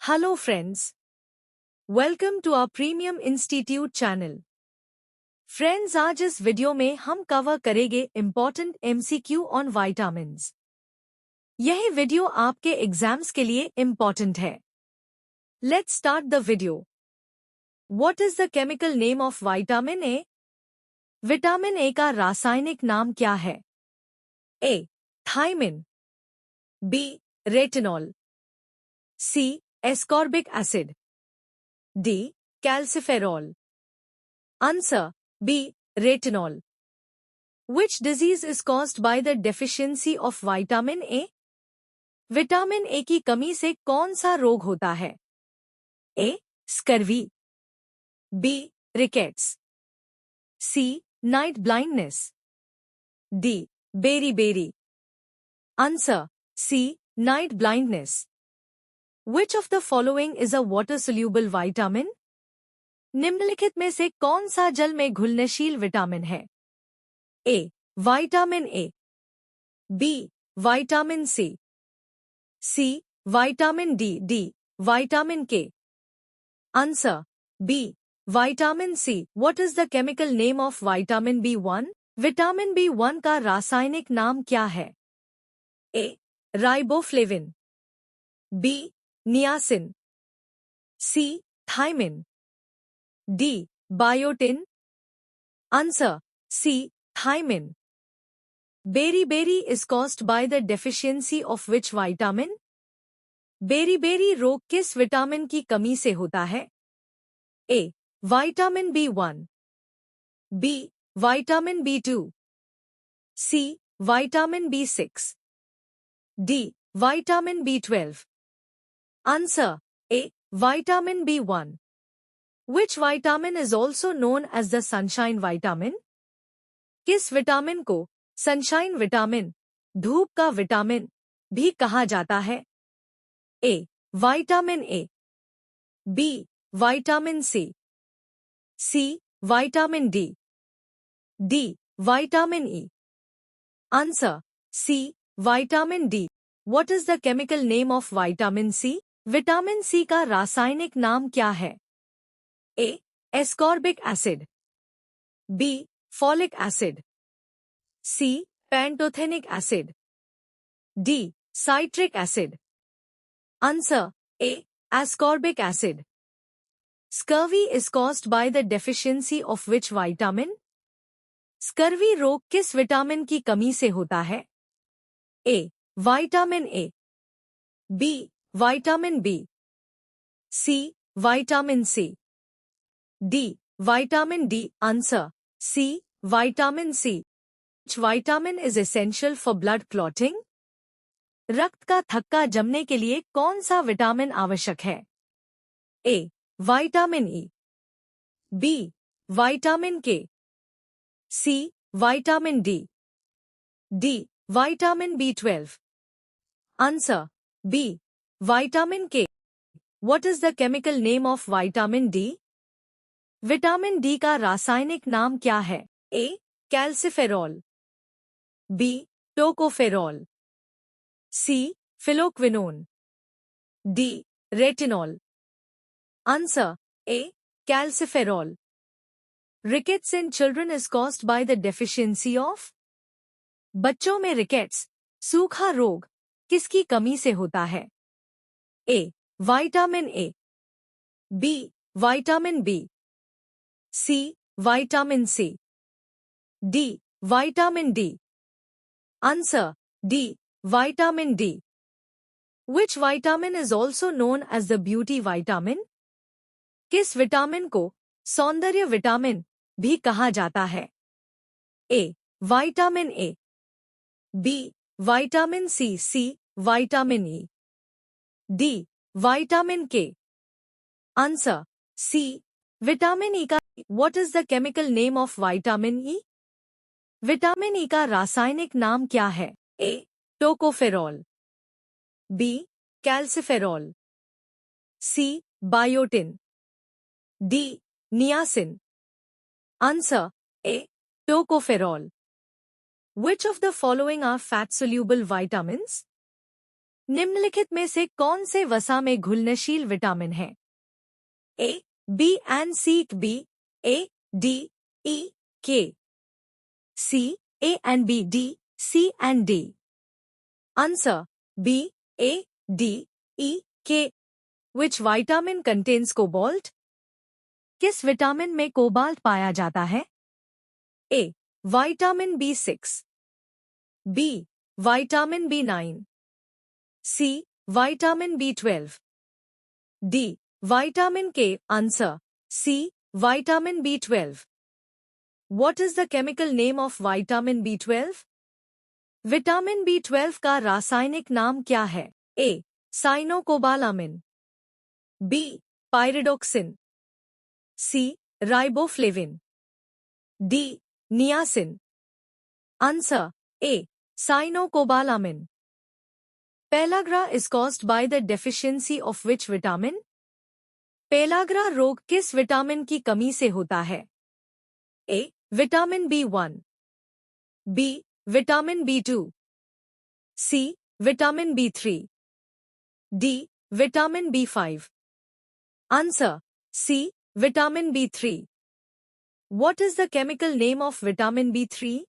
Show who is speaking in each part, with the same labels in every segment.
Speaker 1: Hello friends. Welcome to our Premium Institute channel. Friends, आज इस video में हम कवर करेंगे इम्पोर्टेंट एमसीक्यू ऑन विटामिन्स। यही वीडियो आपके एग्जाम्स के लिए इम्पोर्टेंट है। Let's start the video. What is the chemical name of vitamin A? Vitamin A का रासायनिक नाम क्या है? A. Thiamine, B. Retinol, C. Ascorbic acid, D. Calciferol. Answer B. Retinol. Which disease is caused by the deficiency of vitamin A? Vitamin A की कमी से कौन सा रोग होता है? A. Scurvy, B. Rickets, C. Night blindness, D. Beriberi. Answer C. Night blindness. Which of the following is a water-soluble vitamin? निम्नलिखित में से कौन सा जल में घुलनशील विटामिन है? A. Vitamin A, B. Vitamin C, C. Vitamin D, D. Vitamin K. Answer B. Vitamin C. What is the chemical name of vitamin B1? Vitamin B1 का रासायनिक नाम क्या है? A. Riboflavin, B. Niacin, C. Thiamine, D. Biotin. Answer C. Thiamine. Beriberi is caused by the deficiency of which vitamin? Beriberi रोग किस vitamin की कमी से होता है? A. Vitamin B1, B. Vitamin B2, C. Vitamin B6, D. Vitamin B12। Answer A. Vitamin B1। Which vitamin is also known as the sunshine vitamin? किस vitamin को sunshine vitamin, धूप का विटामिन भी कहा जाता है? A. Vitamin A, B. Vitamin C, C. Vitamin D, D. Vitamin E. Answer C. Vitamin D. What is the chemical name of vitamin C? Vitamin C का रासायनिक नाम क्या है? A. Ascorbic acid, B. Folic acid, C. Pantothenic acid, D. Citric acid। Answer A. Ascorbic acid। Scurvy is caused by the deficiency of which vitamin? Scurvy रोग किस vitamin की कमी से होता है? A. Vitamin A, B. Vitamin B, C. Vitamin C, D. Vitamin D। Answer C. Vitamin C। Which vitamin is essential for blood clotting? रक्त का थक्का जमने के लिए कौन सा विटामिन आवश्यक है? A. Vitamin E, B. Vitamin K, C. Vitamin D, D. Vitamin B12। Answer B. Vitamin K। What is the chemical name of vitamin D? Vitamin D का रासायनिक नाम क्या है? A. Calciferol, B. Tocopherol, C. Phylloquinone, D. Retinol. Answer A. Calciferol. Rickets in children is caused by the deficiency of? बच्चों में rickets, सूखा रोग किसकी कमी से होता है? A. Vitamin A, B. Vitamin B, C. Vitamin C, D. Vitamin D। Answer D. Vitamin D। Which vitamin is also known as the beauty vitamin? किस विटामिन को सौंदर्य विटामिन भी कहा जाता है? A. Vitamin A, B. Vitamin C, C. Vitamin E, D. Vitamin K। Answer C. Vitamin E का What is the chemical name of vitamin E? Vitamin E का रासायनिक नाम क्या है? A. Tocopherol, B. Calciferol, C. Biotin, D. Niacin. Answer A. Tocopherol. Which of the following are fat-soluble vitamins? निम्नलिखित में से कौन से वसा में घुलनशील विटामिन है? A, B and C, B, A, D, E, K, C, A and B, D, C and D. Answer: B, A, D, E, K. Which vitamin contains cobalt? किस विटामिन में कोबाल्ट पाया जाता है? A, vitamin B6, B, vitamin B9, C, vitamin B12, D, vitamin K. Answer: C, vitamin B12. What is the chemical name of vitamin B12? Vitamin B12 का रासायनिक नाम क्या है? A, cyanocobalamin, B, pyridoxine, C, riboflavin, D, niacin. Answer: A, cyanocobalamin. Pellagra is caused by the deficiency of which vitamin? Pellagra रोग किस vitamin की कमी से होता है? A, vitamin B1, B, vitamin B2, C, vitamin B3, D, vitamin B5. Answer: C, vitamin B3. What is the chemical name of vitamin B3?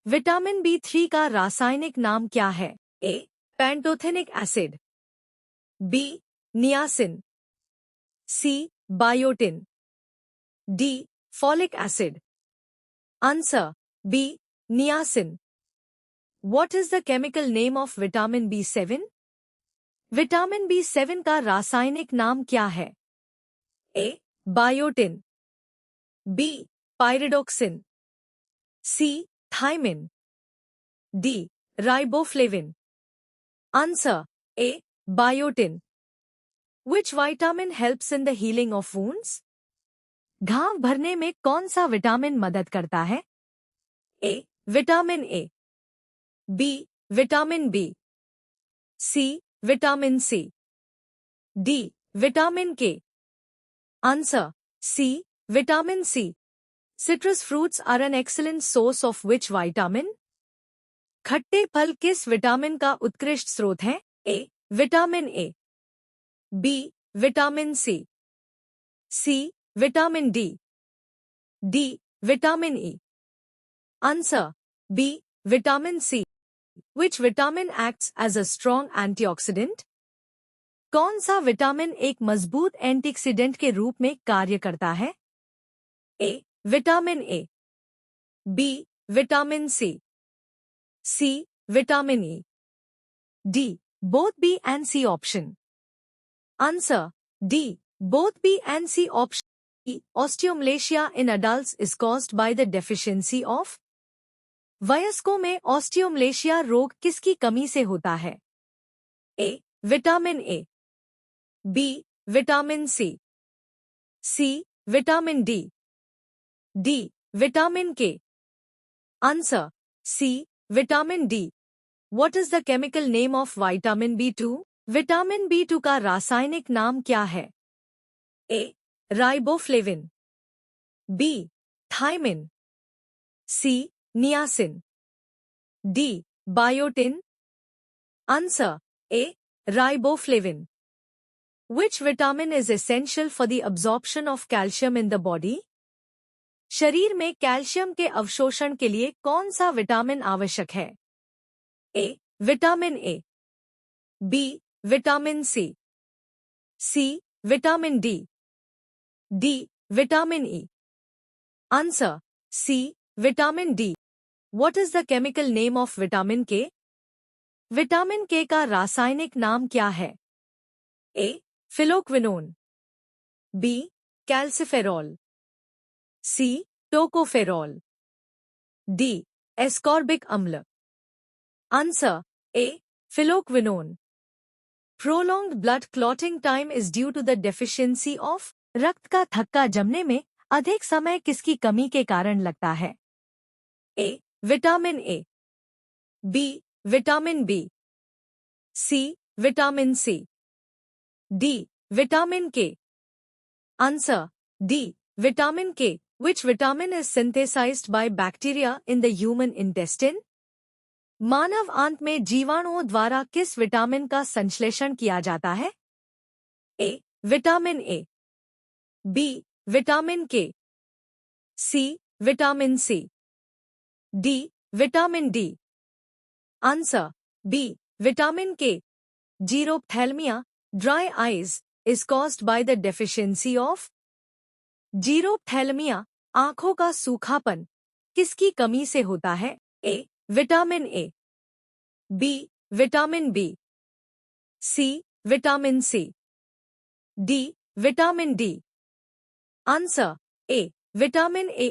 Speaker 1: Vitamin B3 का रासायनिक नाम क्या है? A, pantothenic acid, B, niacin, C, biotin, D, folic acid. Answer: B, niacin. What is the chemical name of vitamin B7? Vitamin B7 का रासायनिक नाम क्या है? A, biotin, B, pyridoxine, C, thymine, D, riboflavin. Answer: A, biotin. Which vitamin helps in the healing of wounds? घाव भरने में कौन सा विटामिन मदद करता है? A, vitamin A, B, vitamin B, C, vitamin C, D, vitamin K. Answer: C, vitamin C. Citrus fruits are an excellent source of which vitamin? खट्टे फल किस विटामिन का उत्कृष्ट स्रोत है? A, vitamin A, B, vitamin C, C, vitamin D, D, vitamin E. Answer: B, vitamin C. Which vitamin acts as a strong antioxidant? कौन सा vitamin एक मजबूत एंटीऑक्सीडेंट के रूप में कार्य करता है? A, vitamin A, B, vitamin C, C, vitamin E, D, both B and C option. Answer: D, both B and C option. Osteomalacia in adults is caused by the deficiency of? वयस्कों में osteomalacia रोग किसकी कमी से होता है? A, vitamin A, B, vitamin C, C, vitamin D, D, vitamin K. Answer: C, vitamin D. What is the chemical name of vitamin B2? Vitamin B2 का रासायनिक नाम क्या है? A, riboflavin, B, thymine, C, niacin, D, biotin. Answer: A, riboflavin. Which vitamin is essential for the absorption of calcium in the body? शरीर में calcium के अवशोषण के लिए कौन सा विटामिन आवश्यक है? A, vitamin A, B, vitamin C, C, vitamin D, D, vitamin E. Answer: C, vitamin D. What is the chemical name of vitamin K? Vitamin K का रासायनिक नाम क्या है? A, phylloquinone, B, calciferol, C, tocopherol, D, ascorbic अम्ल. Answer: A, phylloquinone. Prolonged blood clotting time is due to the deficiency of? रक्त का थक्का जमने में अधिक समय किसकी कमी के कारण लगता है? A, vitamin A, B, vitamin B, C, vitamin C, D, vitamin K. Answer: D, vitamin K. Which vitamin is synthesized by bacteria in the human intestine? मानव आंत में जीवाणुओं द्वारा किस विटामिन का संश्लेषण किया जाता है? A. Vitamin A, B. Vitamin K, C. Vitamin C, D. Vitamin D. Answer B. Vitamin K. Xerophthalmia, dry eyes, is caused by the deficiency of xerophthalmia, आंखों का सूखापन, किसकी कमी से होता है? A. Vitamin A, B. Vitamin B, C. Vitamin C, D. Vitamin D. Answer A. Vitamin A.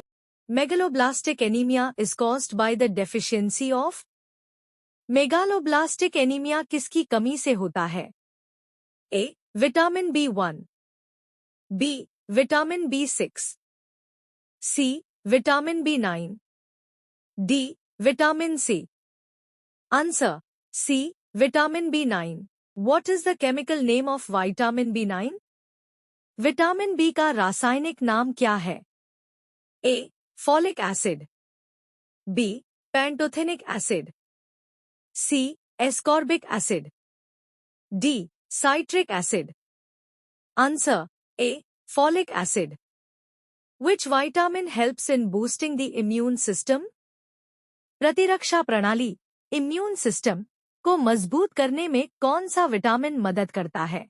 Speaker 1: Megaloblastic anaemia is caused by the deficiency of megaloblastic anaemia किसकी कमी से होता है? A. Vitamin B one, B. Vitamin बी6, C. Vitamin B nine, D. Vitamin C. Answer C. Vitamin B nine. What is the chemical name of vitamin B9? Vitamin B का रासायनिक नाम क्या है? A. Folic acid, B. Pantothenic acid, C. Ascorbic acid, D. Citric acid. Answer A. Folic acid. Which vitamin helps in boosting the immune system? प्रतिरक्षा प्रणाली, immune system को मजबूत करने में कौन सा विटामिन मदद करता है?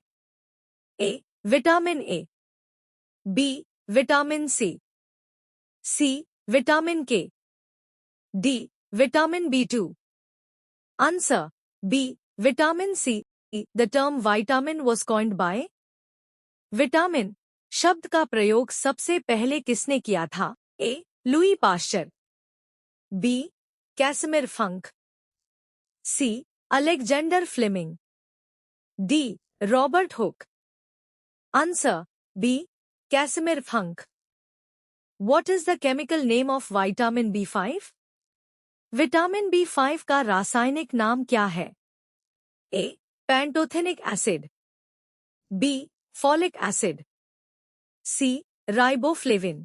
Speaker 1: A. Vitamin A, B. Vitamin C, C. Vitamin K, D. Vitamin B two. Answer B. Vitamin C. The term vitamin was coined by vitamin शब्द का प्रयोग सबसे पहले किसने किया था? A. Louis Pasteur, B. Casimir Funk, C. Alexander Fleming, D. Robert Hooke. Answer B. Casimir Funk. What is the chemical name of vitamin B5? Vitamin B5 का रासायनिक नाम क्या है? A. Pantothenic acid, B. Folic acid, C. Riboflavin,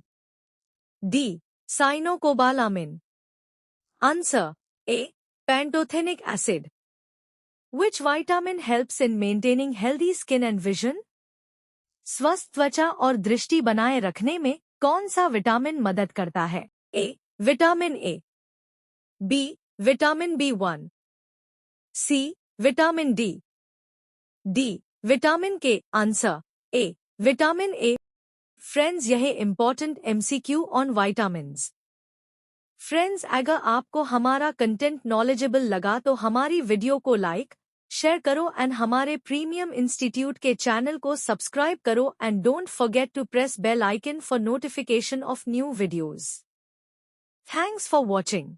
Speaker 1: D. Cyanocobalamin. Answer A. Pantothenic acid. Which vitamin helps in maintaining healthy skin and vision? स्वस्थ त्वचा और दृष्टि बनाए रखने में कौन सा विटामिन मदद करता है? A. Vitamin A, B. Vitamin B one, C. Vitamin D, D. Vitamin K. Answer A. Vitamin A. Friends, यह important MCQ on vitamins. Friends, अगर आपको हमारा कंटेंट नॉलेजेबल लगा तो हमारी वीडियो को लाइक, शेयर करो एंड हमारे प्रीमियम इंस्टीट्यूट के चैनल को सब्सक्राइब करो and don't forget to press bell icon for notification of new videos. Thanks for watching.